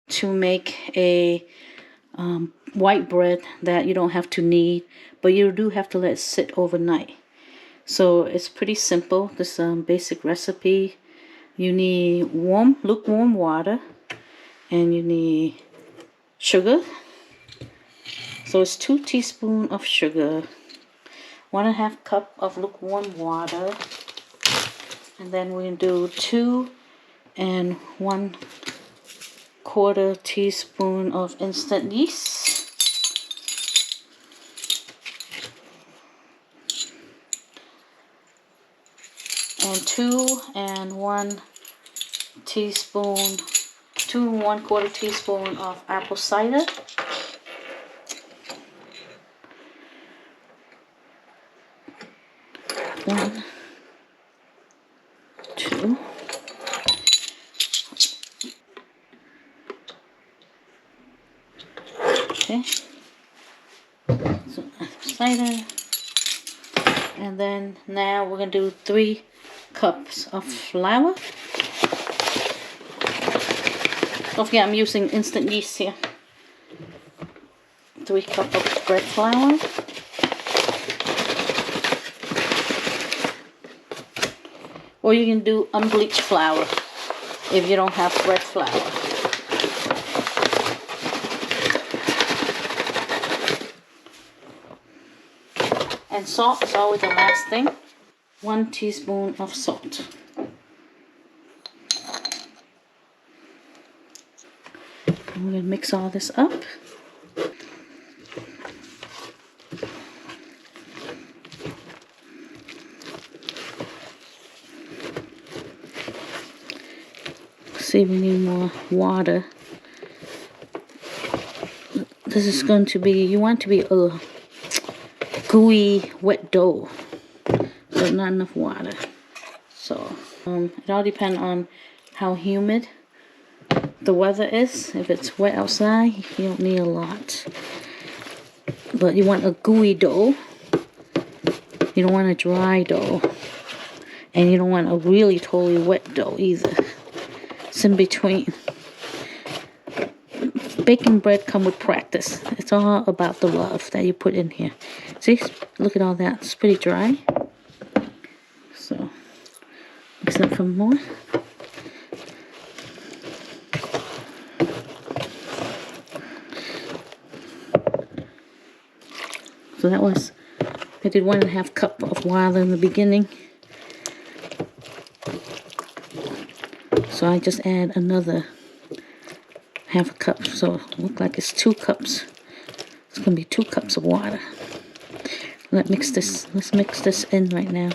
to make a white bread that you don't have to knead, but you do have to let it sit overnight. So it's pretty simple. This basic recipe. You need lukewarm water, and you need sugar. So it's 2 teaspoons of sugar, 1.5 cup of lukewarm water, and then we're gonna do 2 and 1/4 teaspoon of instant yeast, and 2 and 1/4 teaspoon of apple cider. One, 2. Okay. So cider. And then now we're going to do 3 cups of flour. Don't forget I'm using instant yeast here. 3 cups of bread flour. Or you can do unbleached flour if you don't have bread flour. And salt is always the last thing. 1 teaspoon of salt. And we're going to mix all this up. See, we need more water. This is going to be, you want it to be a gooey, wet dough. So not enough water. So it all depends on how humid the weather is. If it's wet outside, you don't need a lot. But you want a gooey dough. You don't want a dry dough. And you don't want a really totally wet dough either. It's in between. Baking bread comes with practice. It's all about the love that you put in here. See, look at all that. It's pretty dry. So, mix up some more. So that was, I did 1.5 cup of water in the beginning. So I just add another 1/2 cup. So it looks like it's 2 cups. It's going to be 2 cups of water. Let's mix this in right now.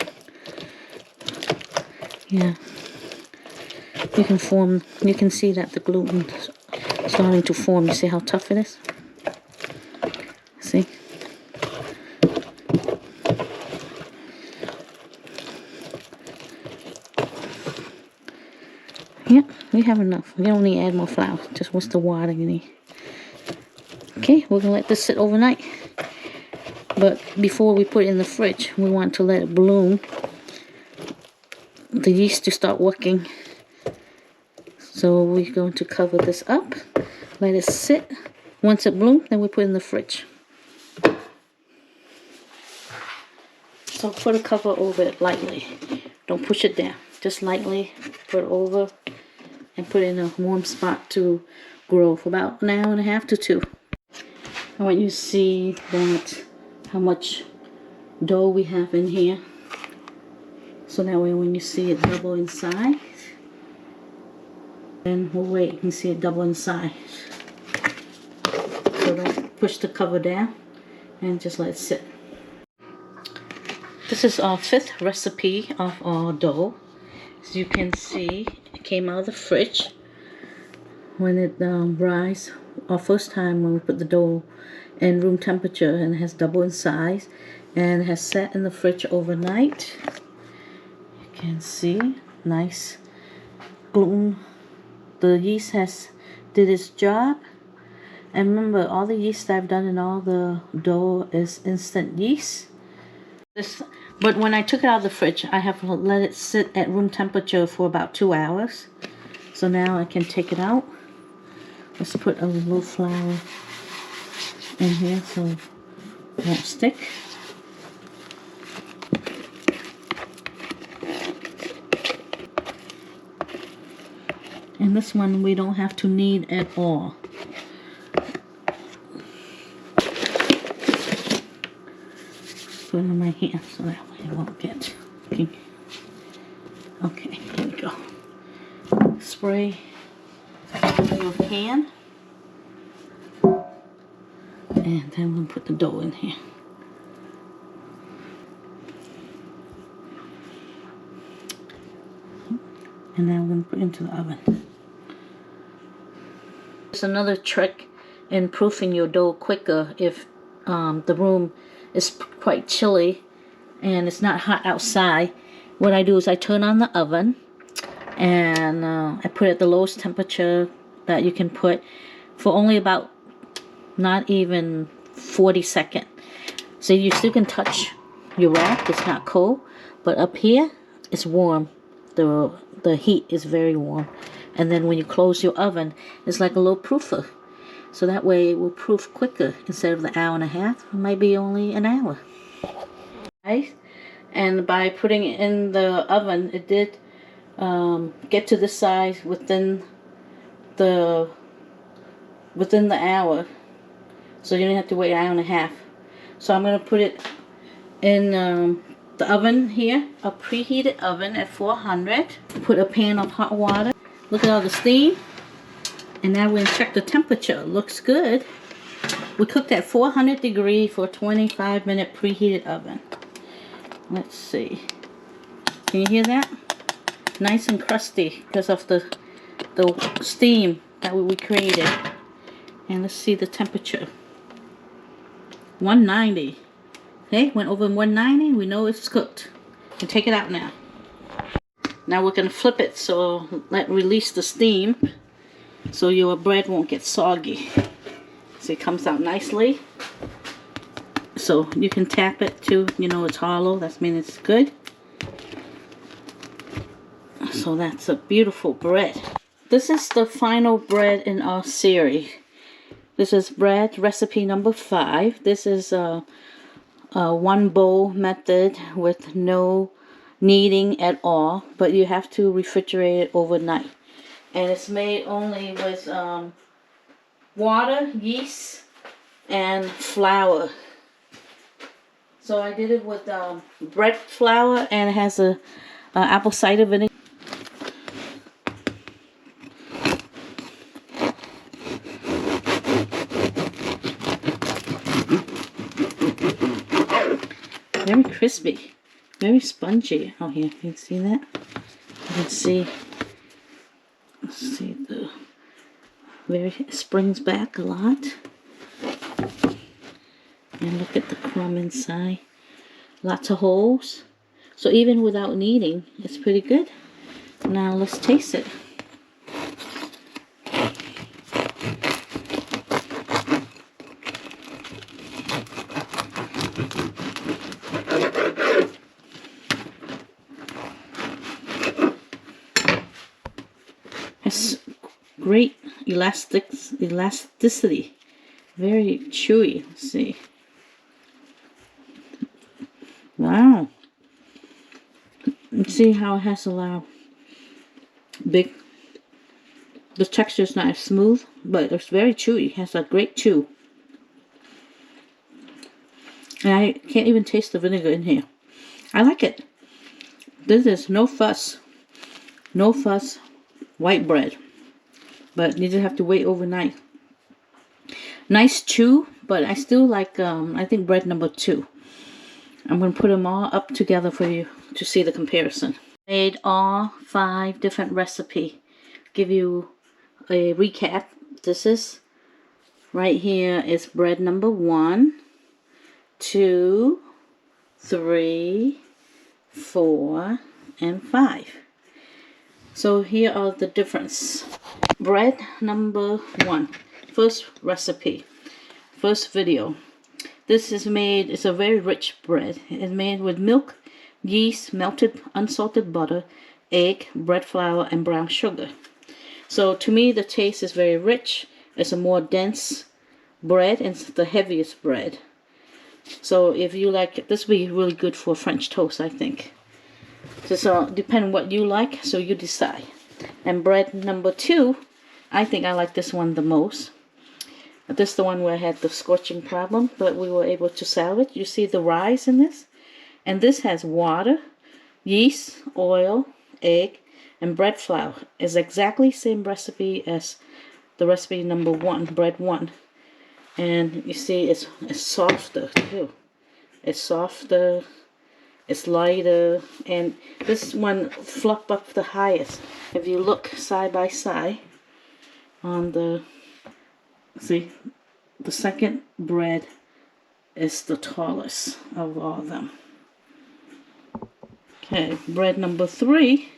Yeah. You can see that the gluten is starting to form. You see how tough it is? See? Yep, we have enough. We don't need to add more flour. Just what's the water you need. Okay, we're going to let this sit overnight. But before we put it in the fridge, we want to let it bloom. The yeast to start working. So we're going to cover this up. Let it sit. Once it blooms, then we put it in the fridge. So put a cover over it lightly. Don't push it down. Just lightly put it over and put it in a warm spot to grow for about 1.5 hours to 2. I want you to see that how much dough we have in here. So that way when you see it double in size, then we'll wait, you can see it double in size. So don't push the cover down and just let it sit. This is our 5th recipe of our dough. As you can see, it came out of the fridge. When it rise, our first time when we put the dough in room temperature, and it has double in size, and it has sat in the fridge overnight. You can see, nice gluten. The yeast did its job. And remember, all the yeast I've done in all the dough is instant yeast. But when I took it out of the fridge, I have to let it sit at room temperature for about 2 hours. So now I can take it out. Let's put a little flour in here so it won't stick. And this one we don't have to knead at all. Put it in my hand so that way it won't get sticking. Okay, here we go. Spray your pan. And then we'll put the dough in here. And now I'm going to put it into the oven. There's another trick in proofing your dough quicker if the room is quite chilly and it's not hot outside. What I do is I turn on the oven and I put it at the lowest temperature that you can put for only about not even 40 seconds. So you still can touch your rack, it's not cold, but up here it's warm. The heat is very warm. And then when you close your oven, it's like a little proofer. So that way it will proof quicker. Instead of the hour and a half, it might be only an hour. Right? And by putting it in the oven, it did get to this size within the hour. So you don't have to wait an hour and a half. So I'm going to put it in the oven here, a preheated oven at 400. Put a pan of hot water. Look at all the steam. And now we're going to check the temperature. Looks good. We cooked at 400 degrees for a 25-minute preheated oven. Let's see. Can you hear that? Nice and crusty because of the steam that we created. And let's see the temperature. 190. Okay, went over 190. We know it's cooked. You can take it out now. Now we're going to flip it so release the steam so your bread won't get soggy. So it comes out nicely. So you can tap it too. You know it's hollow. That means it's good. So that's a beautiful bread. This is the final bread in our series. This is bread recipe number 5. This is a one bowl method with no kneading at all, but you have to refrigerate it overnight. And it's made only with water, yeast, and flour. So I did it with bread flour, and it has a apple cider vinegar. Very crispy, very spongy. Oh, here, you can see that? You can see, let's see, it springs back a lot. And look at the crumb inside. Lots of holes. So even without kneading, it's pretty good. Now let's taste it. Has great elasticity, very chewy. Let's see. Wow. See how it has a lot of big. The texture is not as smooth, but it's very chewy. It has a great chew. And I can't even taste the vinegar in here. I like it. This is no fuss. No fuss. White bread, but you just have to wait overnight. Nice chew, but I still like I think bread number 2. I'm going to put them all up together for you to see the comparison. Made all 5 different recipes. Give you a recap. This is right here is bread number 1, 2, 3, 4, and 5. So here are the difference. Bread number 1. First recipe. First video. This is made, it's a very rich bread. It's made with milk, yeast, melted unsalted butter, egg, bread flour, and brown sugar. So to me the taste is very rich, It's a more dense bread and it's the heaviest bread. So if you like it, this will be really good for French toast, I think. So depending on what you like, so you decide. And bread number 2, I think I like this one the most. This is the one where I had the scorching problem, but we were able to salvage. You see the rise in this? And this has water, yeast, oil, egg, and bread flour. It's exactly the same recipe as the recipe number 1, bread 1. And you see it's softer too. It's softer, it's lighter, and this one fluff up the highest. If you look side by side on the, see, the second bread is the tallest of all of them. Okay, bread number 3.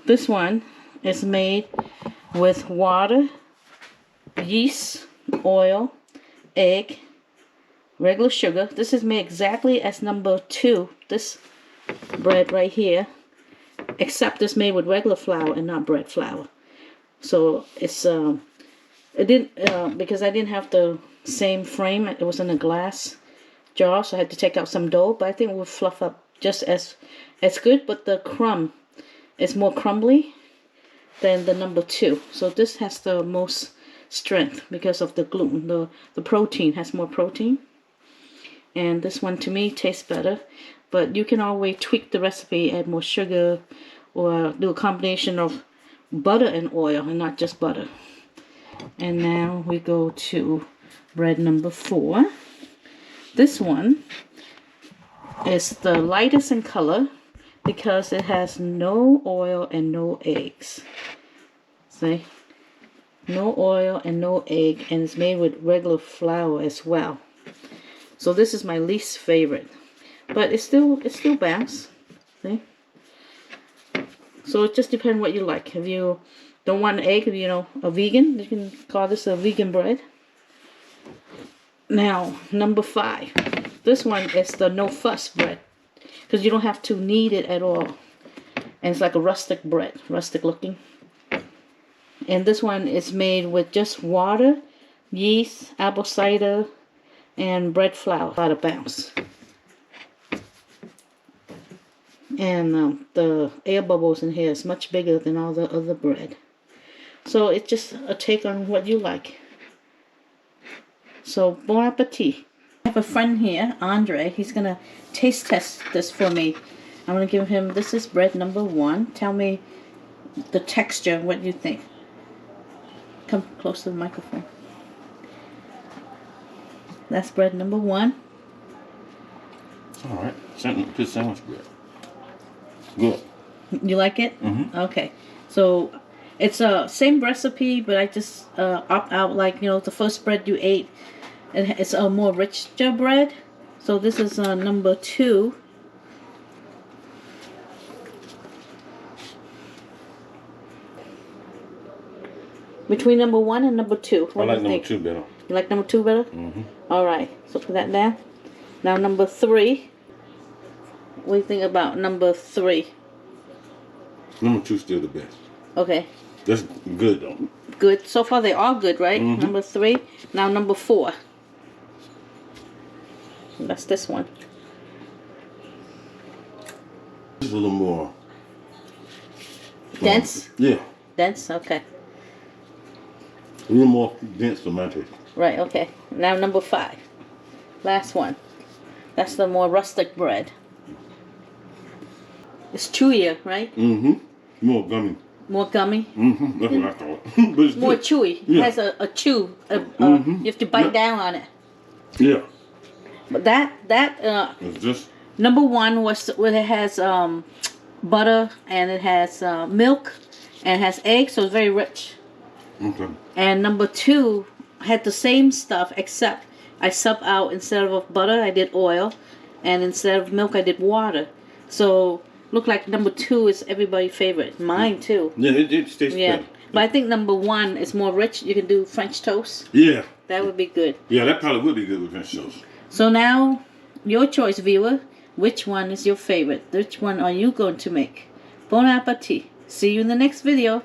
This one is made with water, yeast, oil, egg, regular sugar. This is made exactly as number 2, this bread right here, except it's made with regular flour and not bread flour. So it's it didn't because I didn't have the same frame. It was in a glass jar, so I had to take out some dough, but I think it will fluff up just as good, but the crumb is more crumbly than the number 2. So this has the most strength because of the gluten. The protein has more protein, and this one to me tastes better, but you can always tweak the recipe, add more sugar, or do a combination of butter and oil and not just butter. And now we go to bread number 4. This one is the lightest in color because it has no oil and no eggs. See? No oil and no egg, and it's made with regular flour as well. So this is my least favorite, but it's still balanced. See? So it just depends what you like. If you don't want an egg, if you know a vegan, you can call this a vegan bread. Now number 5. This one is the no fuss bread because you don't have to knead it at all, and it's like a rustic bread, rustic looking. And this one is made with just water, yeast, apple cider, and bread flour, out of bounce. And the air bubbles in here is much bigger than all the other bread. So it's just a take on what you like. So bon appetit. I have a friend here, Andre. He's going to taste test this for me. I'm going to give him, this is bread number 1. Tell me the texture, what you think. Come close to the microphone. That's bread number 1. Alright, good sandwich bread. Good. You like it? Mm-hmm. Okay. So it's a same recipe, but I just opt out, like, you know, the first bread you ate. It's a more richer bread. So this is number 2. Between number 1 and number 2. I like number 2 better. You like number 2 better? Mm-hmm. Alright, so put that down. Now number 3. What do you think about number 3? Number 2 still the best. Okay. That's good though. Good. So far they're all good, right? Mm-hmm. Number 3. Now number 4. That's this one. This is a little more Dense? Yeah. Dense? Okay. A little more dense for my taste. Right, okay. Now number 5. Last one. That's the more rustic bread. It's chewier, right? Mm-hmm. More gummy. More gummy? Mm-hmm. That's what I thought. But it's More good. chewy. Yeah. It has a chew. Mm-hmm. You have to bite Yeah. down on it. Yeah. But that It's just number 1 was where it has butter, and it has milk, and it has eggs, so it's very rich. okay. And number 2 had the same stuff, except I sub out, instead of butter I did oil, and instead of milk I did water. So look like number 2 is everybody's favorite. Mine too. Yeah, it tastes Yeah. better. But I think number 1 is more rich. You can do French toast. Yeah. That would be good. Yeah, that probably would be good with French toast. So now, your choice, viewer. Which one is your favorite? Which one are you going to make? Bon appetit. See you in the next video.